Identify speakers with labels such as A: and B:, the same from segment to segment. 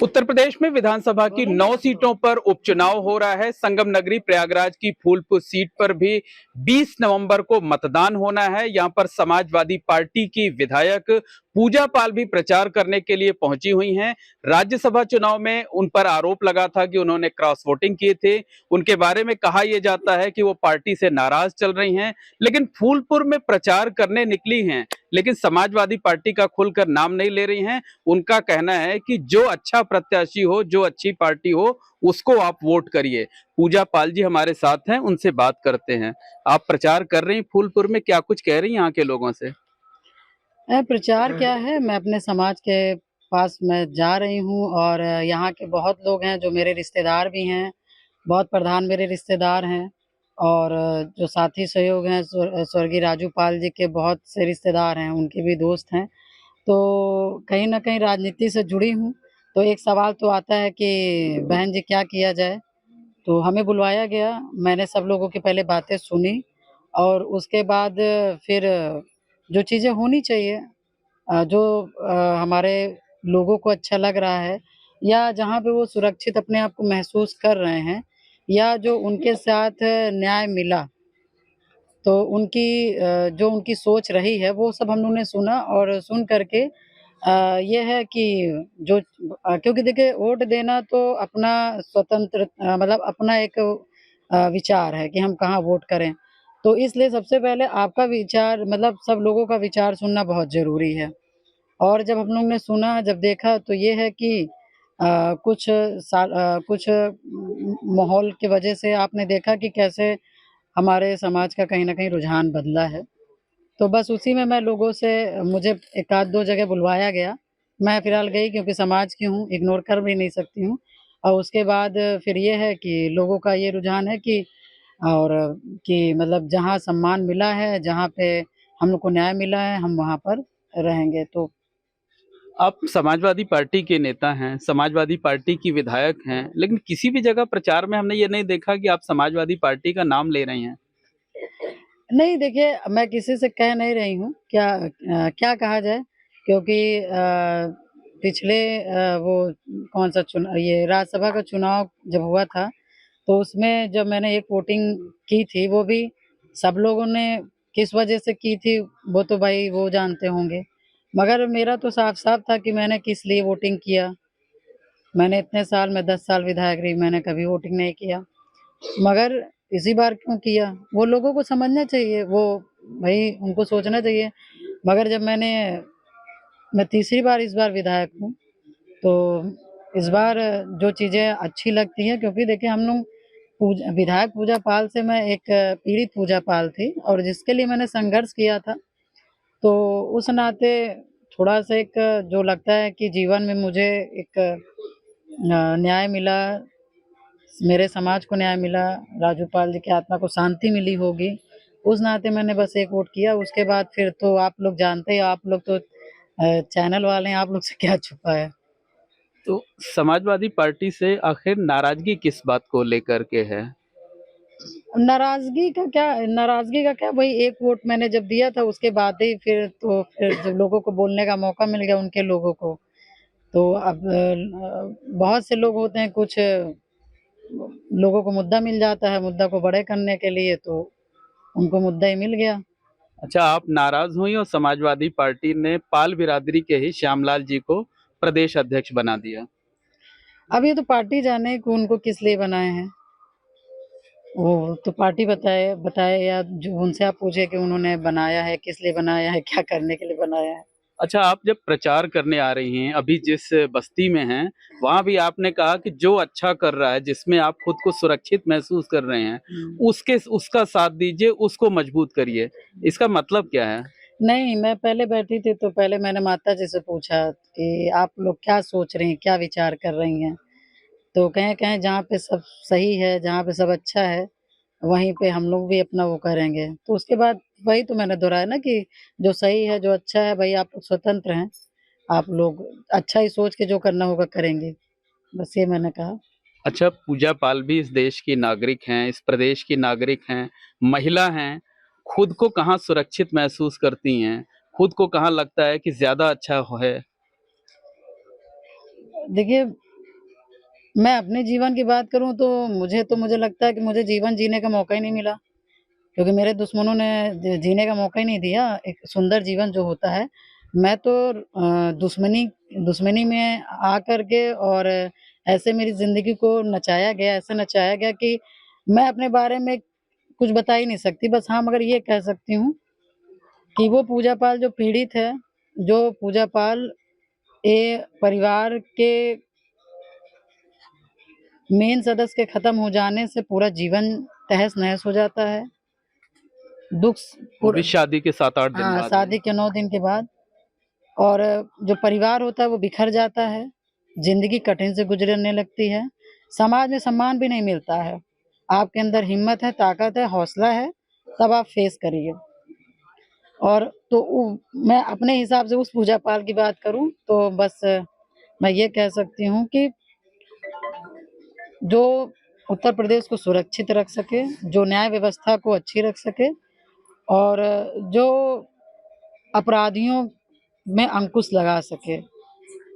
A: उत्तर प्रदेश में विधानसभा की 9 सीटों पर उपचुनाव हो रहा है। संगम नगरी प्रयागराज की फूलपुर सीट पर भी 20 नवंबर को मतदान होना है। यहां पर समाजवादी पार्टी की विधायक पूजा पाल भी प्रचार करने के लिए पहुंची हुई हैं। राज्यसभा चुनाव में उन पर आरोप लगा था कि उन्होंने क्रॉस वोटिंग किए थे। उनके बारे में कहा यह जाता है कि वो पार्टी से नाराज चल रही हैं, लेकिन फूलपुर में प्रचार करने निकली हैं, लेकिन समाजवादी पार्टी का खुलकर नाम नहीं ले रही हैं। उनका कहना है कि जो अच्छा प्रत्याशी हो, जो अच्छी पार्टी हो, उसको आप वोट करिए। पूजा पाल जी हमारे साथ हैं, उनसे बात करते हैं। आप प्रचार कर रही हैं फूलपुर में, क्या कुछ कह रही हैं यहाँ के लोगों से?
B: प्रचार क्या है, मैं अपने समाज के पास मैं जा रही हूँ और यहाँ के बहुत लोग हैं जो मेरे रिश्तेदार भी हैं, बहुत प्रधान मेरे रिश्तेदार हैं और जो साथी सहयोग हैं स्वर्गीय राजू पाल जी के बहुत से रिश्तेदार हैं, उनके भी दोस्त हैं। तो कहीं न कहीं राजनीति से जुड़ी हूँ, तो एक सवाल तो आता है कि बहन जी क्या किया जाए? तो हमें बुलवाया गया, मैंने सब लोगों की पहले बातें सुनी और उसके बाद फिर जो चीज़ें होनी चाहिए जो हमारे लोगों को अच्छा लग रहा है या जहाँ पे वो सुरक्षित अपने आप को महसूस कर रहे हैं या जो उनके साथ न्याय मिला, तो उनकी जो उनकी सोच रही है वो सब हम लोगों ने सुना और सुन कर के ये है कि जो क्योंकि देखिए वोट देना तो अपना स्वतंत्र मतलब अपना एक विचार है कि हम कहाँ वोट करें। तो इसलिए सबसे पहले आपका विचार मतलब सब लोगों का विचार सुनना बहुत ज़रूरी है। और जब हम लोग ने सुना, जब देखा तो ये है कि कुछ माहौल की वजह से आपने देखा कि कैसे हमारे समाज का कहीं न कहीं रुझान बदला है। तो बस उसी में मैं लोगों से मुझे 1 आध 2 जगह बुलवाया गया। मैं फ़िलहाल गई क्योंकि समाज की हूँ, इग्नोर कर भी नहीं सकती हूँ। और उसके बाद फिर ये है कि लोगों का ये रुझान है कि और कि मतलब जहाँ सम्मान मिला है, जहाँ पे हम लोग को न्याय मिला है, हम वहाँ पर रहेंगे। तो
A: आप समाजवादी पार्टी के नेता हैं, समाजवादी पार्टी की विधायक हैं, लेकिन किसी भी जगह प्रचार में हमने ये नहीं देखा कि आप समाजवादी पार्टी का नाम ले रही हैं।
B: नहीं देखिए, मैं किसी से कह नहीं रही हूँ, क्या कहा जाए क्योंकि पिछले वो कौन-सा चुना ये राज्यसभा का चुनाव जब हुआ था, तो उसमें जब मैंने एक वोटिंग की थी, वो भी सब लोगों ने किस वजह से की थी, वो तो भाई वो जानते होंगे। मगर मेरा तो साफ-साफ था कि मैंने किस लिए वोटिंग किया। मैंने इतने साल मैं 10 साल विधायक रही, मैंने कभी वोटिंग नहीं किया। मगर इसी बार क्यों किया? वो लोगों को समझना चाहिए, वो भई उनको सोचना चाहिए। मगर जब मैं तीसरी बार इस बार विधायक हूँ, तो इस बार जो चीज़ें अच्छी लगती हैं क्योंकि देखिए हम लोग विधायक पूजा पाल से मैं एक पीड़ित पूजा पाल थी और जिसके लिए मैंने संघर्ष किया था, तो उस नाते थोड़ा-सा एक जो लगता है कि जीवन में मुझे एक न्याय मिला, मेरे समाज को न्याय मिला, राजूपाल जी की आत्मा को शांति मिली होगी, उस नाते मैंने बस एक वोट किया। उसके बाद फिर तो आप लोग जानते ही आप लोग तो चैनल वाले हैं, आप लोग से क्या छुपा है।
A: तो समाजवादी पार्टी से आखिर नाराजगी किस बात को लेकर के है?
B: नाराज़गी का क्या वही एक वोट मैंने जब दिया था उसके बाद ही फिर जब लोगों को बोलने का मौका मिल गया उनके लोगों को, तो अब बहुत से लोग होते हैं कुछ लोगों को मुद्दा मिल जाता है, मुद्दा को बड़े करने के लिए तो उनको मुद्दा ही मिल गया।
A: अच्छा, आप नाराज हुई और समाजवादी पार्टी ने पाल बिरादरी के ही श्यामलाल जी को प्रदेश अध्यक्ष बना दिया।
B: अब ये तो पार्टी जाने कि उनको किस लिए बनाए हैं। वो तो पार्टी बताए बताए या जो उनसे आप पूछे कि उन्होंने बनाया है, किस लिए बनाया है, क्या करने के लिए बनाया है।
A: अच्छा, आप जब प्रचार करने आ रही हैं, अभी जिस बस्ती में हैं, वहाँ भी आपने कहा कि जो अच्छा कर रहा है, जिसमें आप खुद को सुरक्षित महसूस कर रहे हैं, उसका साथ दीजिए, उसको मजबूत करिए। इसका मतलब क्या है?
B: नहीं, मैं पहले बैठी थी तो पहले मैंने माताजी से पूछा कि आप लोग क्या सोच रही हैं, क्या विचार कर रही हैं? तो कहें-कहें जहाँ पे सब सही है, जहाँ पे सब अच्छा है, वहीं पे हम लोग भी अपना वो करेंगे। तो उसके बाद वही तो मैंने दोहराया ना कि जो सही है, जो अच्छा है, भई आप लोग स्वतंत्र हैं। आप लोग अच्छा ही सोच के जो करना होगा करेंगे। बस ये मैंने कहा।
A: अच्छा, पूजा पाल भी इस देश की नागरिक हैं, इस प्रदेश की नागरिक हैं, महिला हैं, खुद को कहाँ सुरक्षित महसूस करती हैं? खुद को कहाँ लगता है कि ज़्यादा अच्छा है?
B: देखिए, मैं अपने जीवन की बात करूँ तो मुझे लगता है कि मुझे जीवन जीने का मौका ही नहीं मिला, क्योंकि मेरे दुश्मनों ने जीने का मौका ही नहीं दिया एक सुंदर जीवन जो होता है। मैं तो दुश्मनी दुश्मनी में आकर के और ऐसे मेरी ज़िंदगी को नचाया गया, ऐसे नचाया गया कि मैं अपने बारे में कुछ बता ही नहीं सकती। बस हाँ, मगर ये कह सकती हूँ कि वो पूजा-पाल जो पीड़ित है, जो पूजा-पाल ये परिवार के मेन सदस्य के खत्म हो जाने से पूरा जीवन तहस-नहस हो जाता है। दुःख
A: वो
B: पूरा
A: भी शादी के 7-8 दिन
B: हाँ,
A: बाद हुई।
B: शादी के 9 दिन के बाद और जो परिवार होता है वो बिखर जाता है, ज़िंदगी कठिन से गुज़रने लगती है, समाज में सम्मान भी नहीं मिलता है। आपके अंदर हिम्मत है, ताकत है, हौसला है, तब आप फेस करिए। और तो मैं अपने हिसाब से उस पूजा-पाल की बात करूँ तो बस मैं ये कह सकती हूँ कि जो उत्तर प्रदेश को सुरक्षित रख सके, जो न्याय व्यवस्था को अच्छी रख सके और जो अपराधियों में अंकुश लगा सके,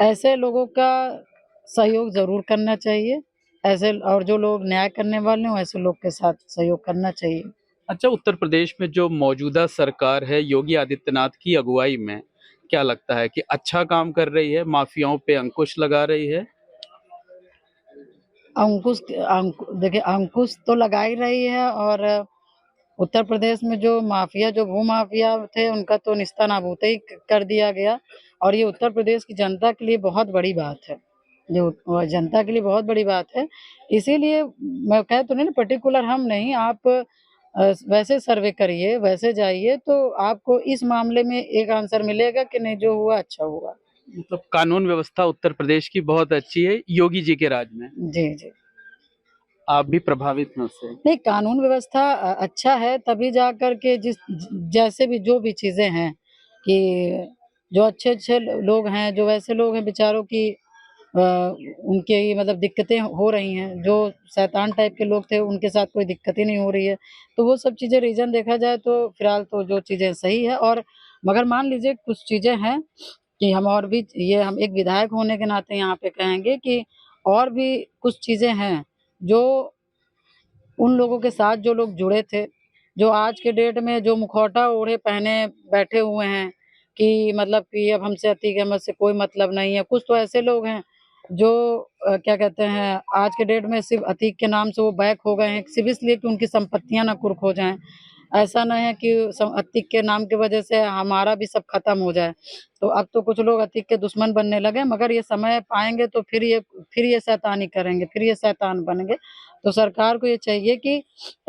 B: ऐसे लोगों का सहयोग ज़रूर करना चाहिए। ऐसे और जो लोग न्याय करने वाले हों, ऐसे लोग के साथ सहयोग करना चाहिए।
A: अच्छा, उत्तर प्रदेश में जो मौजूदा सरकार है योगी आदित्यनाथ की अगुवाई में, क्या लगता है कि अच्छा काम कर रही है, माफियाओं पे अंकुश लगा रही है?
B: देखिए अंकुश तो लगा ही रही है और उत्तर प्रदेश में जो माफिया जो भू-माफिया थे उनका तो नेस्तनाबूत ही कर दिया गया और ये उत्तर प्रदेश की जनता के लिए बहुत बड़ी बात है। जनता के लिए बहुत बड़ी बात है। इसीलिए मैं कह तो नहीं ना पर्टिकुलर हम नहीं आप वैसे सर्वे करिए, वैसे जाइए तो आपको इस मामले में एक आंसर मिलेगा कि नहीं जो हुआ अच्छा हुआ।
A: मतलब कानून व्यवस्था उत्तर प्रदेश की बहुत अच्छी है योगी जी के राज में।
B: जी, जी।
A: आप भी प्रभावित हैं उससे?
B: नहीं कानून व्यवस्था अच्छा है तभी जा कर के जैसे भी जो भी चीज़ें हैं कि जो अच्छे-अच्छे लोग हैं, जो वैसे लोग हैं बेचारों की उनकी मतलब दिक्कतें हो रही हैं, जो शैतान टाइप के लोग थे उनके साथ कोई दिक्कत ही नहीं हो रही है। तो वो सब चीज़ें रीज़न देखा जाए तो फिलहाल तो जो चीज़ें सही है और मगर मान लीजिए कुछ चीज़ें हैं कि हम और भी ये हम एक विधायक होने के नाते यहाँ पे कहेंगे कि और भी कुछ चीज़ें हैं, जो उन लोगों के साथ जो लोग जुड़े थे, जो आज के डेट में जो मुखौटा ओढ़े पहने बैठे हुए हैं कि मतलब कि अब हमसे अतीक अहमद से कोई मतलब नहीं है। कुछ तो ऐसे लोग हैं जो क्या कहते हैं आज के डेट में सिर्फ़ अतीक के नाम से वो बैक हो गए हैं, सिर्फ़ इसलिए कि उनकी संपत्तियाँ ना कुर्क हो जाएँ। ऐसा ना है कि अतीक के नाम की वजह से हमारा भी सब खत्म हो जाए। तो अब तो कुछ लोग अतीक के दुश्मन बनने लगे मगर ये समय पाएँगे तो फिर ये शैतानी करेंगे, फिर ये शैतान बनेंगे। तो सरकार को ये चाहिए कि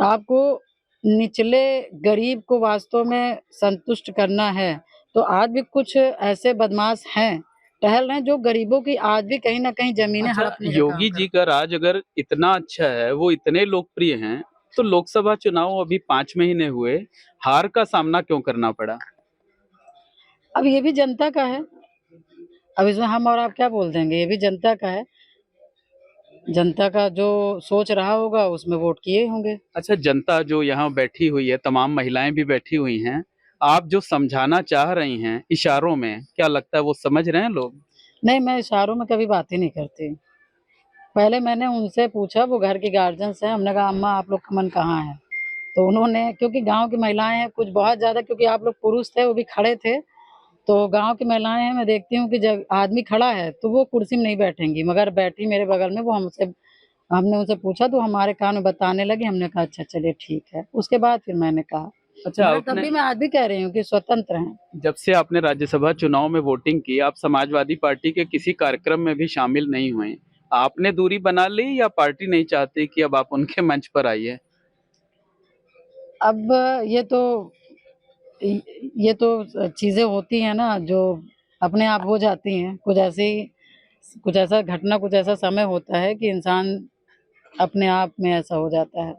B: आपको निचले गरीब को वास्तव में संतुष्ट करना है, तो आज भी कुछ ऐसे बदमाश हैं, टहल रहे हैं जो गरीबों की आज भी कहीं न कहीं ज़मीनें
A: अच्छा,
B: हड़पने का काम
A: योगी जी
B: करते
A: का
B: हैं।
A: राज अगर इतना अच्छा है, वो इतने लोकप्रिय हैं, तो लोकसभा चुनाव अभी 5 महीने हुए, हार का सामना क्यों करना पड़ा?
B: अब ये भी जनता का है, अब इसमें हम और आप क्या बोल देंगे, ये भी जनता का है। जनता का जो सोच रहा होगा उसमें वोट किए होंगे।
A: अच्छा, जनता जो यहाँ बैठी हुई है, तमाम महिलाएं भी बैठी हुई हैं, आप जो समझाना चाह रही हैं इशारों में, क्या लगता है वो समझ रहे हैं लोग?
B: नहीं, मैं इशारों में कभी बात ही नहीं करती। पहले मैंने उनसे पूछा वो घर की गार्जियंस हैं, हमने कहा अम्मा आप लोग का मन कहाँ है? तो उन्होंने क्योंकि गाँव की महिलाएँ हैं कुछ बहुत ज़्यादा क्योंकि आप लोग पुरुष थे वो भी खड़े थे, तो गाँव की महिलाएँ हैं मैं देखती हूँ कि जब आदमी खड़ा है तो वो कुर्सी में नहीं बैठेंगी मगर बैठी मेरे बगल में वो हमने उनसे पूछा तो हमारे कान में बताने लगी, हमने कहा अच्छा चलिए ठीक है। उसके बाद फिर मैंने कहा,
A: अच्छा,
B: मगर तब
A: आपने
B: भी मैं आज भी कह रही हूँ कि स्वतंत्र हैं।
A: जब से आपने राज्यसभा चुनाव में वोटिंग की, आप समाजवादी पार्टी के किसी कार्यक्रम में भी शामिल नहीं हुए। आपने दूरी बना ली या पार्टी नहीं चाहती कि अब आप उनके मंच पर आइए?
B: अब ये तो ये तो चीज़ें होती हैं ना जो अपने आप हो जाती हैं। कुछ ऐसा घटना कुछ ऐसा समय होता है कि इंसान अपने आप में ऐसा हो जाता है।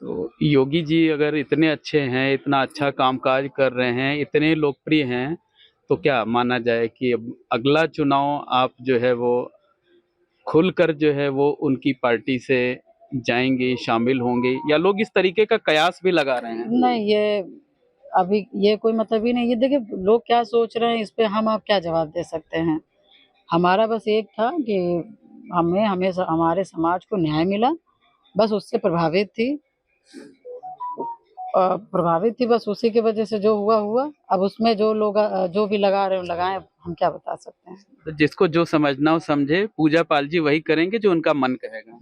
A: तो योगी जी अगर इतने अच्छे हैं, इतना अच्छा कामकाज कर रहे हैं, इतने लोकप्रिय हैं, तो क्या माना जाए कि अब अगला चुनाव आप जो है वो खुलकर जो है वो उनकी पार्टी से जाएँगे, शामिल होंगे या लोग इस तरीके का कयास भी लगा रहे हैं?
B: नहीं ये अभी ये कोई मतलब ही नहीं है। देखिए लोग क्या सोच रहे हैं इस पे हम आप क्या जवाब दे सकते हैं। हमारा बस एक था कि हमें हमेशा हमारे समाज को न्याय मिला, बस उससे प्रभावित थी। प्रभावित थी बस उसी की वजह से, जो हुआ हुआ। अब उसमें जो लोग जो भी लगा रहे हो लगाएं, हम क्या बता सकते हैं।
A: तो जिसको जो समझना हो समझे, पूजा पाल जी वही करेंगे जो उनका मन कहेगा।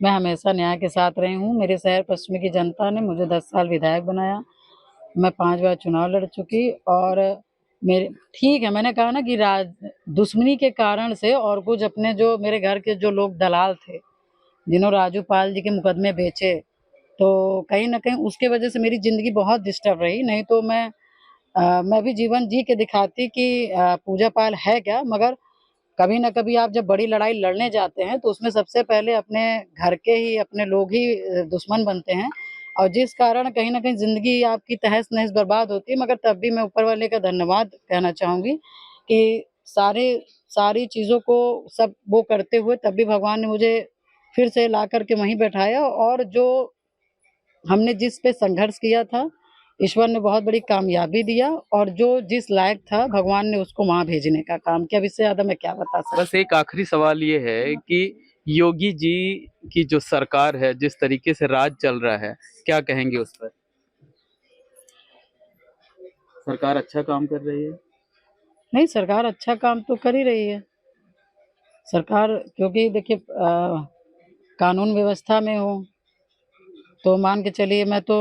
B: मैं हमेशा न्याय के साथ रही हूँ। मेरे शहर पश्चिमी की जनता ने मुझे 10 साल विधायक बनाया। मैं 5 बार चुनाव लड़ चुकी और मेरे ठीक है, मैंने कहा ना कि दुश्मनी के कारण से और कुछ अपने जो मेरे घर के जो लोग दलाल थे, जिन्होंने राजू पाल जी के मुकदमे बेचे, तो कहीं न कहीं उसके वजह से मेरी ज़िंदगी बहुत डिस्टर्ब रही। नहीं तो मैं भी जीवन जी के दिखाती कि पूजा पाल है क्या। मगर कभी न कभी आप जब बड़ी लड़ाई लड़ने जाते हैं तो उसमें सबसे पहले अपने घर के ही अपने लोग ही दुश्मन बनते हैं, और जिस कारण कहीं न कहीं ज़िंदगी आपकी तहस-नहस बर्बाद होती है। मगर तब भी मैं ऊपर वाले का धन्यवाद कहना चाहूँगी कि सारी चीज़ों को सब वो करते हुए तब भी भगवान ने मुझे फिर से ला कर के वहीं बैठाया, और जो हमने जिस पे संघर्ष किया था, ईश्वर ने बहुत बड़ी कामयाबी दिया, और जो जिस लायक था भगवान ने उसको वहाँ भेजने का काम किया। अब इससे ज़्यादा मैं क्या बता सकती हूँ।
A: बस एक आखिरी सवाल ये है कि योगी जी की जो सरकार है, जिस तरीके से राज चल रहा है, क्या कहेंगे उस पर? सरकार अच्छा काम कर रही है?
B: नहीं, सरकार अच्छा काम तो कर ही रही है। सरकार, क्योंकि देखिए कानून व्यवस्था में हो, तो मान के चलिए, मैं तो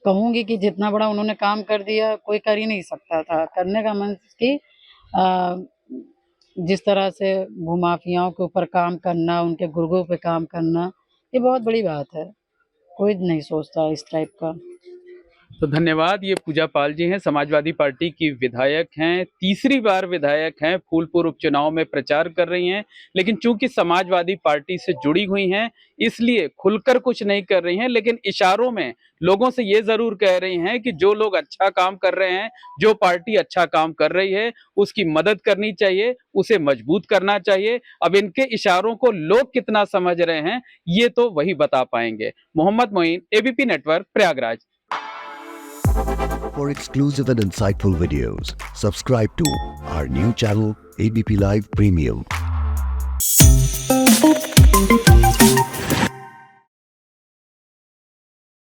B: कहूँगी कि जितना बड़ा उन्होंने काम कर दिया कोई कर ही नहीं सकता था। करने का मीन्स कि जिस तरह से भूमाफियाओं के ऊपर काम करना, उनके गुर्गों पे काम करना, ये बहुत बड़ी बात है। कोई नहीं सोचता इस टाइप का।
A: तो धन्यवाद। ये पूजा पाल जी हैं, समाजवादी पार्टी की विधायक हैं, तीसरी बार विधायक हैं, फूलपुर उपचुनाव में प्रचार कर रही हैं। लेकिन चूंकि समाजवादी पार्टी से जुड़ी हुई हैं, इसलिए खुलकर कुछ नहीं कर रही हैं, लेकिन इशारों में लोगों से ये जरूर कह रही हैं कि जो लोग अच्छा काम कर रहे हैं, जो पार्टी अच्छा काम कर रही है, उसकी मदद करनी चाहिए, उसे मजबूत करना चाहिए। अब इनके इशारों को लोग कितना समझ रहे हैं, ये तो वही बता पाएंगे। Mohammad Moin, ABP network, Prayagraj.
C: For exclusive and insightful videos, subscribe to our new channel ABP Live Premium.